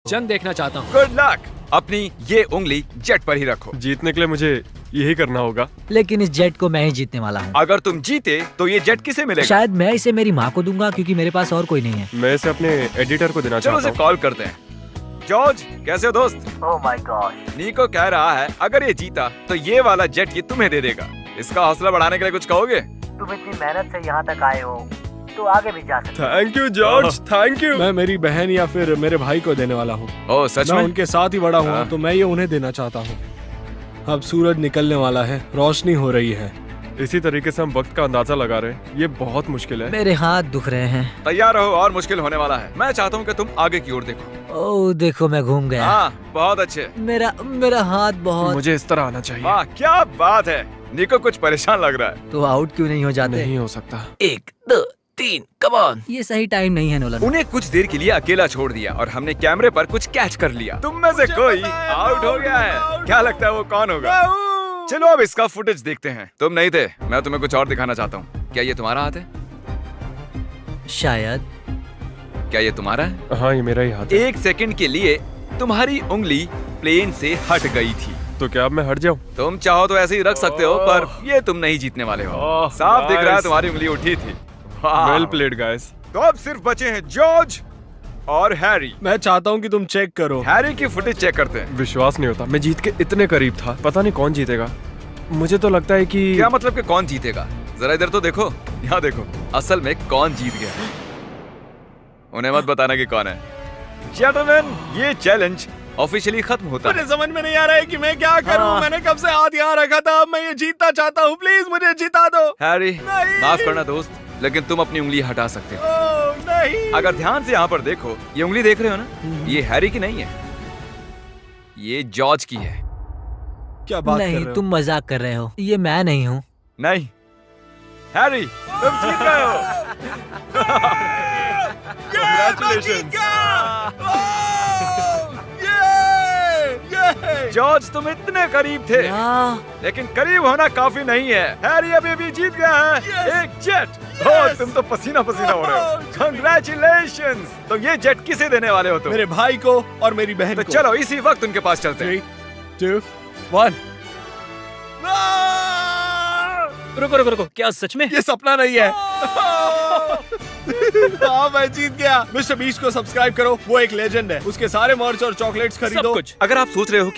जंग देखना चाहता हूँ। Good luck. अपनी ये उंगली जेट पर ही रखो। जीतने के लिए मुझे यही करना होगा। लेकिन इस जेट को मैं ही जीतने वाला हूँ। अगर तुम जीते तो ये जेट किसे मिलेगा? शायद मैं इसे मेरी माँ को दूंगा क्योंकि मेरे पास और कोई नहीं है। मैं इसे अपने एडिटर को देना चलो चाहता उसे हूँ। कॉल करते हैं। जॉर्ज, कैसे हो दोस्त? Oh my God. नीको कह रहा है अगर ये जीता तो ये वाला जेट ये तुम्हें दे देगा। इसका हौसला बढ़ाने के लिए कुछ कहोगे? तुम इतनी मेहनत से यहाँ तक आए हो तो आगे भी जा सकते हो। Thank you George, thank you. मैं मेरी बहन या फिर मेरे भाई को देने वाला हूँ। ओह सच मैं में? उनके साथ ही बड़ा हुआ हाँ। हूँ तो मैं ये उन्हें देना चाहता हूँ। अब सूरज निकलने वाला है, रोशनी हो रही है। इसी तरीके से हम वक्त का अंदाजा लगा रहे हैं। ये बहुत मुश्किल है। मेरे हाथ दुख रहे हैं। तैयार रहो और मुश्किल होने वाला है। मैं चाहता हूँ कि तुम आगे की ओर देखो। ओह देखो मैं घूम गया। हाँ, बहुत अच्छे। मेरा हाथ बहुत। मुझे इस तरह आना चाहिए। वाह क्या बात है। निको कुछ परेशान लग रहा है। तो आउट क्यों नहीं हो जाते? नहीं हो सकता। 1 2 3 कम ऑन। ये सही टाइम नहीं है नोलन। उन्हें कुछ देर के लिए अकेला छोड़ दिया और हमने कैमरे पर कुछ कैच कर लिया। तुम में से कोई आउट हो गया है। क्या लगता है वो कौन होगा? चलो अब इसका फुटेज देखते हैं। तुम नहीं थे, मैं तुम्हें कुछ और दिखाना चाहता हूँ। क्या ये तुम्हारा हाथ है? शायद। क्या ये तुम्हारा है? हाँ, ये मेरा ही हाथ है। 1 सेकंड के लिए तुम्हारी उंगली प्लेन से हट गई थी। तो क्या अब मैं हट जाऊँ? तुम चाहो तो ऐसे ही रख सकते हो, पर ये तुम नहीं जीतने वाले हो। ओह, साफ दिख रहा है guys। तुम्हारी उंगली उठी थी। वाह। Well played guys. तो अब सिर्फ बचे हैं जॉर्ज और हैरी। मैं चाहता हूँ कि तुम चेक करो। हैरी की फुटेज चेक करते हैं। विश्वास नहीं होता, मैं जीत के इतने करीब था। पता नहीं कौन जीतेगा। मुझे तो लगता है कि क्या मतलब कि कौन जीतेगा? जरा इधर तो देखो, यहाँ देखो। असल में कौन जीत गया? उन्हें मत बताना कि कौन है। जेंटलमैन, ये चैलेंज ऑफिशियली खत्म होता है। मुझे समझ में नहीं आ रहा है कि मैं क्या करूं। हाँ। मैंने कब से हाथ यहाँ रखा था। अब मैं ये जीतना चाहता हूँ। प्लीज मुझे जिता दो। हैरी, नहीं। माफ करना दोस्त, लेकिन तुम अपनी उंगली हटा सकते हो। ओह, नहीं। अगर ध्यान से यहाँ पर देखो, ये उंगली देख रहे हो ना? ये हैरी की नहीं है, ये जॉर्ज की है। क्या बात कर नहीं रहे हो? तुम मजाक कर रहे हो। ये मैं नहीं हूँ। नहीं हैरी, तुम जीत गए हो। Congratulations। जॉर्ज, तुम इतने करीब थे, लेकिन करीब होना काफी नहीं है। हैरी अभी भी जीत गया है। एक जेट। ओह, तुम तो पसीना पसीना हो रहे हो। Congratulations। तो ये जेट किसे देने वाले हो तुम? मेरे भाई को और मेरी बहन तो को। चलो इसी वक्त उनके पास चलते हैं। 3 2 1। रुको रुको रुको, क्या सच में? ये सपना नहीं है। हाँ, मैं जीत गया। मिस्टर बीस्ट को सब्सक्राइब करो, वो एक लेजेंड है। उसके सारे मर्च और चॉकलेट्स सब खरीदो। कुछ। अगर आप सोच रहे हो कि